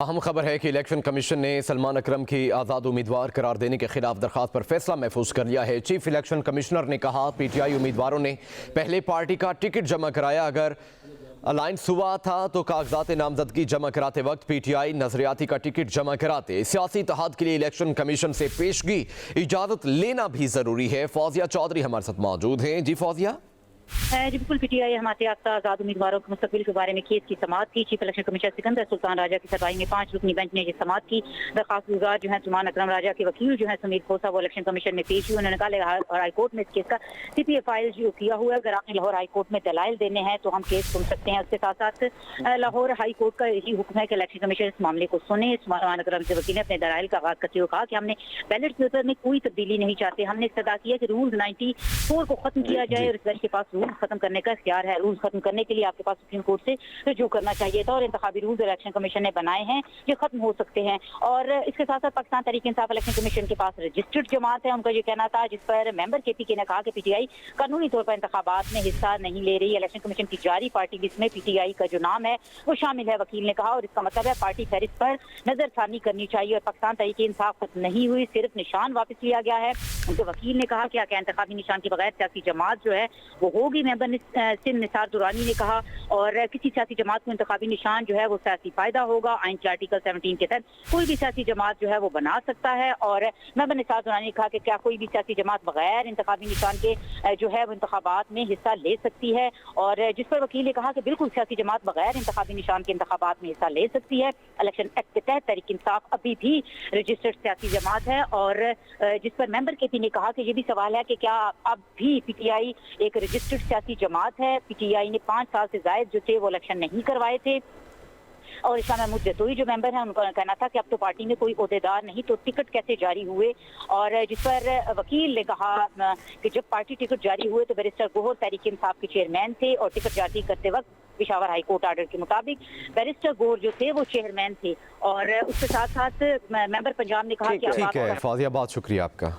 अहम खबर है कि इलेक्शन कमीशन ने सलमान अकरम की आज़ाद उम्मीदवार करार देने के खिलाफ दरखास्त पर फैसला महफूज कर लिया है। चीफ इलेक्शन कमिश्नर ने कहा, पीटीआई उम्मीदवारों ने पहले पार्टी का टिकट जमा कराया, अगर अलायंस हुआ था तो कागजात नामजदगी जमा कराते वक्त पीटीआई नजरियाती का टिकट जमा कराते। सियासी इत्तेहाद के लिए इलेक्शन कमीशन से पेशगी इजाजत लेना भी जरूरी है। फौजिया चौधरी हमारे साथ मौजूद हैं। जी फौजिया। जी बिल्कुल, पीटीआई हमारे याफ्ता आज़ाद उम्मीदवारों के मुस्तकबिल के बारे में केस की समाअत की। Chief election commissioner Sikandar Sultan Raja की सरबराही में 5 रुकनी बेंच ने ये समाअत की। दरखास्त गुजार जो है सलमान अकरम राजा के वकील जो है समीर खोसा, वो इलेक्शन कमीशन में पेश हुए। उन्होंने कहा और हाई कोर्ट में इस केस का सीपीए फाइल जो किया हुआ है, अगर आपने लाहौर हाई कोर्ट में दलाइल देने हैं तो हम केस सुन सकते हैं। उसके साथ साथ लाहौर हाई कोर्ट का यही हुक्म है कि इलेक्शन कमीशन इस मामले को सुने। सलमान अकरम से वकील ने अपने दलाइल का आगाज करते हुए कहा कि हमने बैलेट पेपर में कोई तब्दीली नहीं चाहते। हमने इस्तदा किया कि रूल्स 94 को खत्म किया जाए और इस बेंच के पास रूल्स खत्म करने का इख्तियार है। रूल्स खत्म करने के लिए आपके पास सुप्रीम कोर्ट से रुजू करना चाहिए था और इंतखाबी रूल्स इलेक्शन कमीशन ने बनाए हैं, ये खत्म हो सकते हैं। और इसके साथ साथ पाकिस्तान तहरीक इंसाफ इलेक्शन कमीशन के पास रजिस्टर्ड जमात है, उनका ये कहना था, जिस पर मेंबर केपीके ने कहा कि पीटीआई कानूनी तौर पर इंतखाबात में हिस्सा नहीं ले रही। इलेक्शन कमीशन की जारी पार्टी लिस्ट में पीटीआई का जो नाम है वो शामिल है, वकील ने कहा, और इसका मतलब है पार्टी फहरिस्त पर नजरसानी करनी चाहिए और पाकिस्तान तहरीक इंसाफ खत्म नहीं हुई, सिर्फ निशान वापस लिया गया है। उनके वकील ने कहा कि इंतखाबी निशान के बगैर सियासी जमात जो है वो होगी। मेंबर सिंध निसार दुरानी ने कहा, और किसी सियासी जमात को इंतखाबी निशान जो है वो सियासी फायदा होगा। आइन के आर्टिकल 17 के तहत कोई भी सियासी जमात जो है वो बना सकता है। और मेंबर निसार दुरानी ने कहा कि क्या कोई भी सियासी जमात बगैर इंतखाबी निशान के जो है वो इंतखाबात में हिस्सा ले सकती है, और जिस पर वकील ने कहा कि बिल्कुल सियासी जमात बगैर इंतखाबी निशान के इंतखाबात में हिस्सा ले सकती है। इलेक्शन एक्ट के तहत तहरीक इंसाफ अभी भी रजिस्टर्ड सियासी जमात है। और जिस पर मेंबर केपी ने कहा कि ये भी सवाल है कि क्या अब भी पीटीआई एक रजिस्टर्ड सियासी जमात है। पीटीआई ने 5 साल से जायद जो थे वो इलेक्शन नहीं करवाए थे। और इस्लाम महमूद जतोई जो मेंबर है, उनका कहना था कि अब तो पार्टी में कोई ओहदेदार नहीं तो टिकट कैसे जारी हुए। और जिस पर वकील ने कहा कि जब पार्टी टिकट जारी हुए तो बैरिस्टर गोहर तहरीक इंसाफ के चेयरमैन थे और टिकट जारी करते वक्त पेशावर हाई कोर्ट आर्डर के मुताबिक बैरिस्टर गोहर जो थे वो चेयरमैन थे। और उसके साथ साथ मेंबर पंजाब ने कहा कि ठीक है फौजिया, बहुत शुक्रिया आपका।